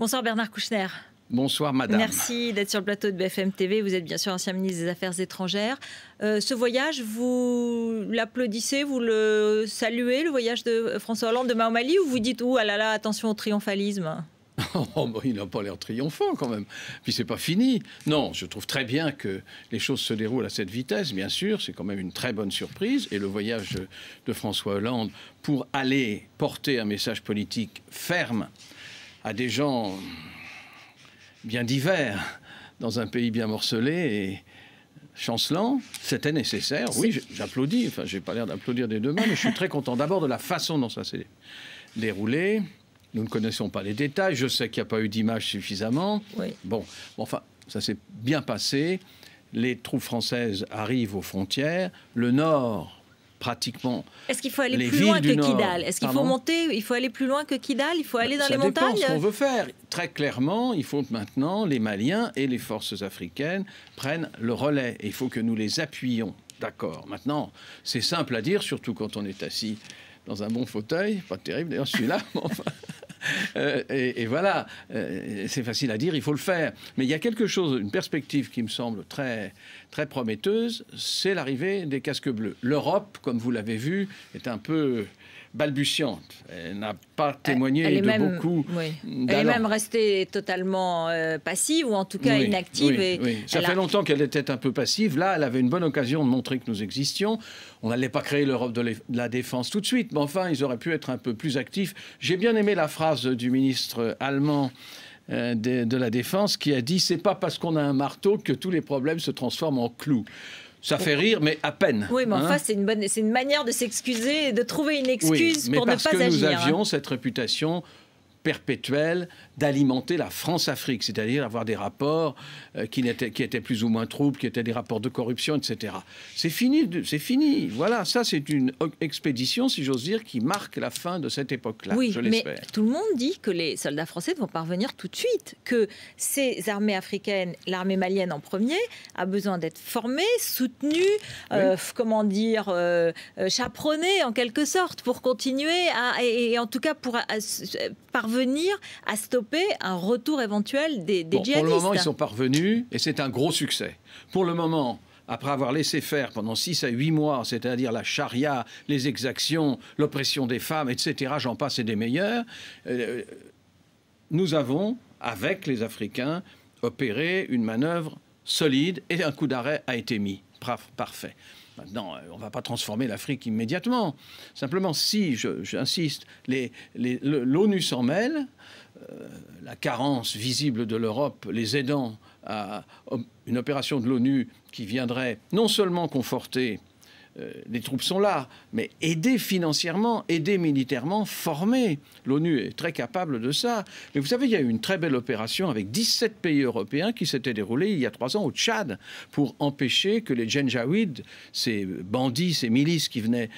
Bonsoir Bernard Kouchner. Bonsoir madame. Merci d'être sur le plateau de BFM TV. Vous êtes bien sûr ancien ministre des Affaires étrangères. Ce voyage, vous l'applaudissez, vous le saluez, le voyage de François Hollande demain au Mali, ou vous dites « Ouh, ah là là, attention au triomphalisme » ? Oh, bon, il n'a pas l'air triomphant quand même. Puis c'est pas fini. Non, je trouve très bien que les choses se déroulent à cette vitesse, bien sûr. C'est quand même une très bonne surprise. Et le voyage de François Hollande pour aller porter un message politique ferme à des gens bien divers dans un pays bien morcelé et chancelant, c'était nécessaire. Oui, j'applaudis. Enfin, j'ai pas l'air d'applaudir des deux mains, mais je suis très content d'abord de la façon dont ça s'est déroulé. Nous ne connaissons pas les détails. Je sais qu'il n'y a pas eu d'image suffisamment. Oui. Bon, enfin, ça s'est bien passé. Les troupes françaises arrivent aux frontières. Le Nord, pratiquement. Est-ce qu'il faut aller plus loin que Kidal? Est-ce qu'il faut monter? Il faut aller plus loin que Kidal? Il faut aller dans les montagnes? Ça dépend ce qu'on veut faire. Très clairement, il faut que maintenant les Maliens et les forces africaines prennent le relais. Et il faut que nous les appuyions. D'accord. Maintenant, c'est simple à dire, surtout quand on est assis dans un bon fauteuil. Pas terrible, d'ailleurs, celui-là. Enfin, et voilà, c'est facile à dire, il faut le faire. Mais il y a quelque chose, une perspective qui me semble très, très prometteuse, c'est l'arrivée des casques bleus. L'Europe, comme vous l'avez vu, est un peu balbutiante. Elle n'a pas témoigné beaucoup. Oui. Elle est même restée totalement passive, ou en tout cas inactive. Oui. Ça fait longtemps qu'elle était un peu passive. Là, elle avait une bonne occasion de montrer que nous existions. On n'allait pas créer l'Europe de la défense tout de suite, mais enfin, ils auraient pu être un peu plus actifs. J'ai bien aimé la phrase du ministre allemand de la Défense qui a dit « C'est pas parce qu'on a un marteau que tous les problèmes se transforment en clous ». Ça fait rire, mais à peine. Oui, mais enfin, c'est une manière de s'excuser et de trouver une excuse pour ne pas agir. Mais parce que nous avions cette réputation perpétuelle d'alimenter la France-Afrique, c'est-à-dire avoir des rapports qui étaient plus ou moins troubles, qui étaient des rapports de corruption, etc. C'est fini, c'est fini. Voilà, ça c'est une expédition, si j'ose dire, qui marque la fin de cette époque-là, oui, je l'espère. Mais tout le monde dit que les soldats français vont parvenir tout de suite, que ces armées africaines, l'armée malienne en premier, a besoin d'être formée, soutenue, chaperonnée en quelque sorte, pour continuer et en tout cas pour parvenir à stopper un retour éventuel des djihadistes. Pour le moment, ils sont parvenus et c'est un gros succès. Pour le moment, après avoir laissé faire pendant 6 à 8 mois, c'est-à-dire la charia, les exactions, l'oppression des femmes, etc., j'en passe et des meilleurs, nous avons, avec les Africains, opéré une manœuvre solide et un coup d'arrêt a été mis. Parfait. Maintenant, on ne va pas transformer l'Afrique immédiatement. Simplement, si, j'insiste, l'ONU s'en mêle, la carence visible de l'Europe, les aidant à une opération de l'ONU qui viendrait non seulement conforter les troupes sont là, mais aider financièrement, aider militairement, former. L'ONU est très capable de ça. Mais vous savez, il y a eu une très belle opération avec 17 pays européens qui s'était déroulée il y a 3 ans au Tchad pour empêcher que les Janjaouides, ces bandits, ces milices qui venaient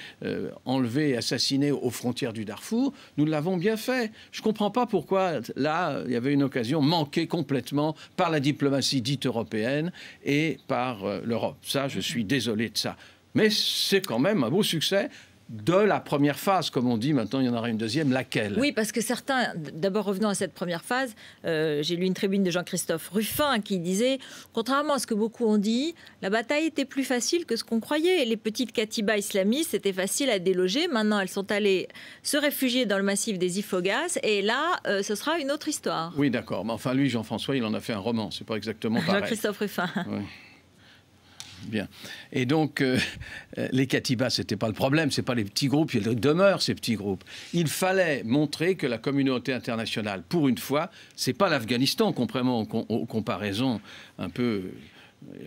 enlever et assassiner aux frontières du Darfour, nous l'avons bien fait. Je ne comprends pas pourquoi, là, il y avait une occasion manquée complètement par la diplomatie dite européenne et par l'Europe. Ça, je suis désolé de ça. Mais c'est quand même un beau succès de la première phase, comme on dit. Maintenant, il y en aura une deuxième. Laquelle? Oui, parce que certains, d'abord revenons à cette première phase, j'ai lu une tribune de Jean-Christophe Ruffin qui disait, contrairement à ce que beaucoup ont dit, la bataille était plus facile que ce qu'on croyait. Les petites katibas islamistes, c'était facile à déloger. Maintenant, elles sont allées se réfugier dans le massif des Ifoghas. Et là, ce sera une autre histoire. Oui, d'accord. Mais enfin, lui, Jean-François, il en a fait un roman. C'est pas exactement pareil. Jean-Christophe Ruffin. Oui. Bien. Et donc, les katibas, ce n'était pas le problème, ce n'est pas les petits groupes, ils demeurent ces petits groupes. Il fallait montrer que la communauté internationale, pour une fois, ce n'est pas l'Afghanistan, contrairement aux comparaisons un peu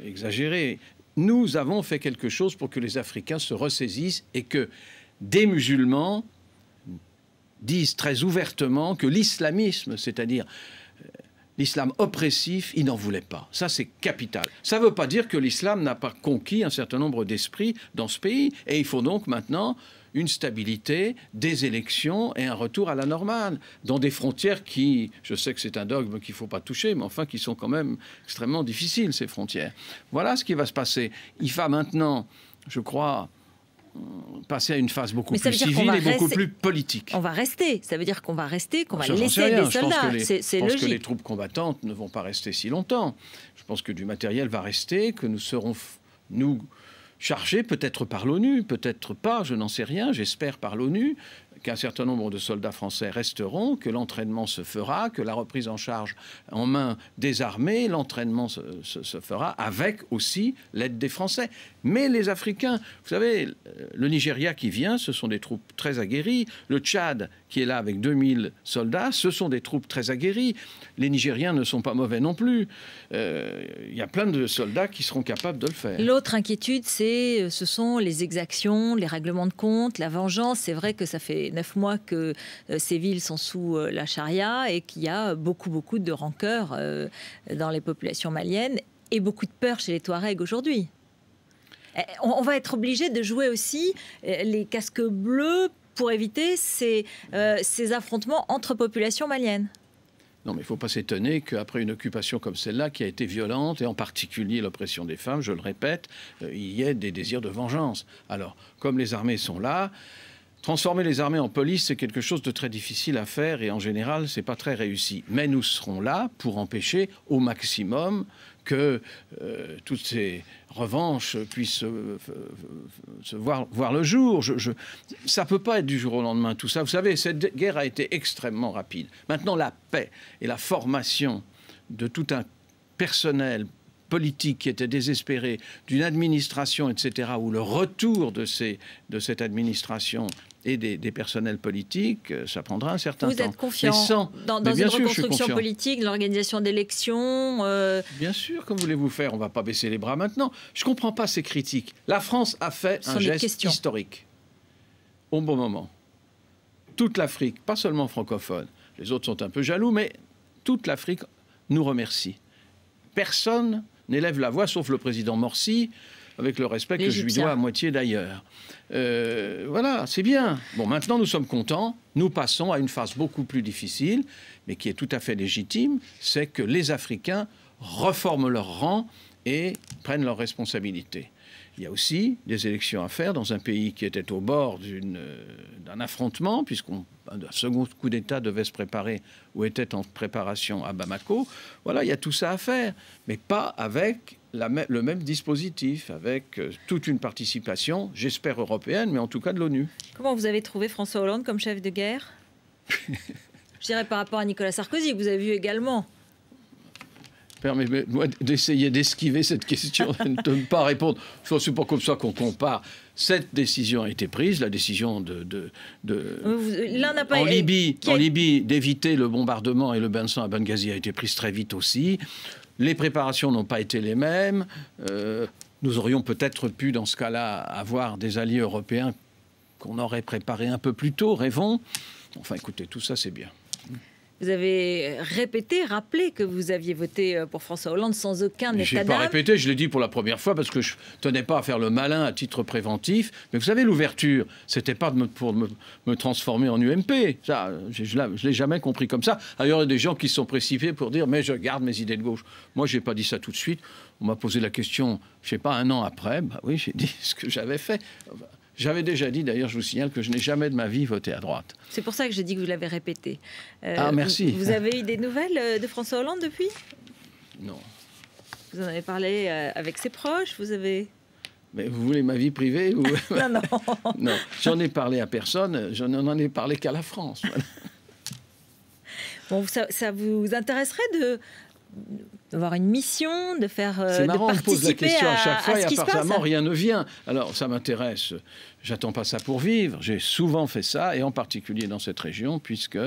exagérées. Nous avons fait quelque chose pour que les Africains se ressaisissent et que des musulmans disent très ouvertement que l'islamisme, c'est-à-dire l'islam oppressif, il n'en voulait pas. Ça, c'est capital. Ça ne veut pas dire que l'islam n'a pas conquis un certain nombre d'esprits dans ce pays. Et il faut donc maintenant une stabilité, des élections et un retour à la normale, dans des frontières qui, je sais que c'est un dogme qu'il ne faut pas toucher, mais enfin qui sont quand même extrêmement difficiles, ces frontières. Voilà ce qui va se passer. Il va maintenant, je crois, passer à une phase beaucoup plus civile et beaucoup plus politique. On va rester. Ça veut dire qu'on va rester, qu'on va Ça, laisser rien. des soldats. Je pense que les troupes combattantes ne vont pas rester si longtemps. Je pense que du matériel va rester, que nous serons, nous, chargés peut-être par l'ONU, peut-être pas, je n'en sais rien, j'espère par l'ONU, qu'un certain nombre de soldats français resteront, que l'entraînement se fera, que la reprise en charge en main des armées, l'entraînement se fera avec aussi l'aide des Français. Mais les Africains, vous savez, le Nigeria qui vient, ce sont des troupes très aguerries. Le Tchad qui est là avec 2000 soldats, ce sont des troupes très aguerries. Les Nigériens ne sont pas mauvais non plus. Il y a plein de soldats qui seront capables de le faire. L'autre inquiétude, ce sont les exactions, les règlements de compte, la vengeance. C'est vrai que ça fait 9 mois que ces villes sont sous la charia et qu'il y a beaucoup de rancœur dans les populations maliennes et beaucoup de peur chez les Touaregs aujourd'hui. On va être obligé de jouer aussi les casques bleus pour éviter ces affrontements entre populations maliennes. Non, mais il ne faut pas s'étonner qu'après une occupation comme celle-là, qui a été violente, et en particulier l'oppression des femmes, je le répète, il y ait des désirs de vengeance. Alors, comme les armées sont là, transformer les armées en police, c'est quelque chose de très difficile à faire, et en général, ce n'est pas très réussi. Mais nous serons là pour empêcher au maximum que toutes ces revanches puissent se voir le jour. Ça ne peut pas être du jour au lendemain, tout ça. Vous savez, cette guerre a été extrêmement rapide. Maintenant, la paix et la formation de tout un personnel politique qui était désespéré, d'une administration, etc., ou le retour de cette administration et des personnels politiques, ça prendra un certain temps. Vous êtes confiant dans une reconstruction politique, l'organisation d'élections Bien sûr, comme voulez-vous faire? On ne va pas baisser les bras maintenant. Je ne comprends pas ces critiques. La France a fait un geste historique au bon moment. Toute l'Afrique, pas seulement francophone, les autres sont un peu jaloux, mais toute l'Afrique nous remercie. Personne n'élève la voix, sauf le président Morsi, avec le respect que je lui dois à moitié d'ailleurs. Voilà, c'est bien. Bon, maintenant, nous sommes contents. Nous passons à une phase beaucoup plus difficile, mais qui est tout à fait légitime, c'est que les Africains reforment leur rang et prennent leurs responsabilités. Il y a aussi des élections à faire dans un pays qui était au bord d'un affrontement, puisqu'un second coup d'État devait se préparer ou était en préparation à Bamako. Voilà, il y a tout ça à faire, mais pas avec le même dispositif, avec toute une participation, j'espère européenne, mais en tout cas de l'ONU. Comment vous avez trouvé François Hollande comme chef de guerre? Je dirais par rapport à Nicolas Sarkozy, que vous avez vu également. Permettez-moi d'essayer d'esquiver cette question, de ne pas répondre. C'est pas comme ça qu'on compare. Cette décision a été prise, la décision en Libye d'éviter le bombardement et le bain de sang à Benghazi a été prise très vite aussi. Les préparations n'ont pas été les mêmes. Nous aurions peut-être pu, dans ce cas-là, avoir des alliés européens qu'on aurait préparés un peu plus tôt, rêvons. Enfin, écoutez, tout ça, c'est bien. Vous avez rappelé que vous aviez voté pour François Hollande sans aucun état d'âme. Je n'ai pas répété, je l'ai dit pour la première fois parce que je ne tenais pas à faire le malin à titre préventif. Mais vous savez, l'ouverture, ce n'était pas pour me transformer en UMP. Ça, je ne l'ai jamais compris comme ça. D'ailleurs, il y a des gens qui se sont précipités pour dire « mais je garde mes idées de gauche ». Moi, je n'ai pas dit ça tout de suite. On m'a posé la question, je ne sais pas, 1 an après. Bah oui, j'ai dit ce que j'avais fait. J'avais déjà dit, d'ailleurs, je vous signale que je n'ai jamais de ma vie voté à droite. C'est pour ça que j'ai dit que vous l'avez répété. Ah, merci. Vous avez eu des nouvelles de François Hollande depuis? Non. Vous en avez parlé avec ses proches? Vous avez... Mais vous voulez ma vie privée ou... Non. Non, j'en ai parlé à personne, je n'en ai parlé qu'à la France. Voilà. Bon, ça vous intéresserait d'avoir une mission, de faire C'est marrant, de on me pose la question à chaque fois et apparemment passe. Rien ne vient. Alors ça m'intéresse, j'attends pas ça pour vivre. J'ai souvent fait ça et en particulier dans cette région puisque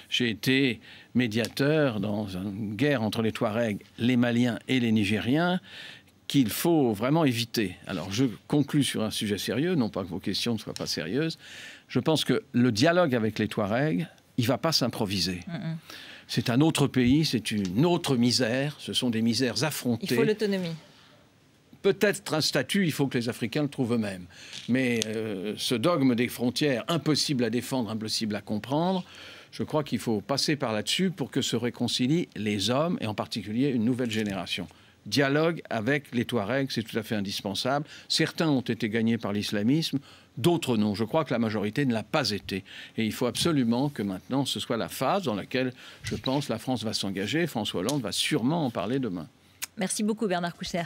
j'ai été médiateur dans une guerre entre les Touaregs, les Maliens et les Nigériens qu'il faut vraiment éviter. Alors je conclus sur un sujet sérieux, non pas que vos questions ne soient pas sérieuses. Je pense que le dialogue avec les Touaregs, il ne va pas s'improviser. C'est un autre pays, c'est une autre misère, ce sont des misères affrontées. Il faut l'autonomie. Peut-être un statut, il faut que les Africains le trouvent eux-mêmes. Mais ce dogme des frontières, impossible à défendre, impossible à comprendre, je crois qu'il faut passer par là-dessus pour que se réconcilient les hommes, et en particulier une nouvelle génération. dialogue avec les Touaregs, c'est tout à fait indispensable. Certains ont été gagnés par l'islamisme, d'autres non. Je crois que la majorité ne l'a pas été. Et il faut absolument que maintenant ce soit la phase dans laquelle, je pense, la France va s'engager. François Hollande va sûrement en parler demain. Merci beaucoup Bernard Kouchner.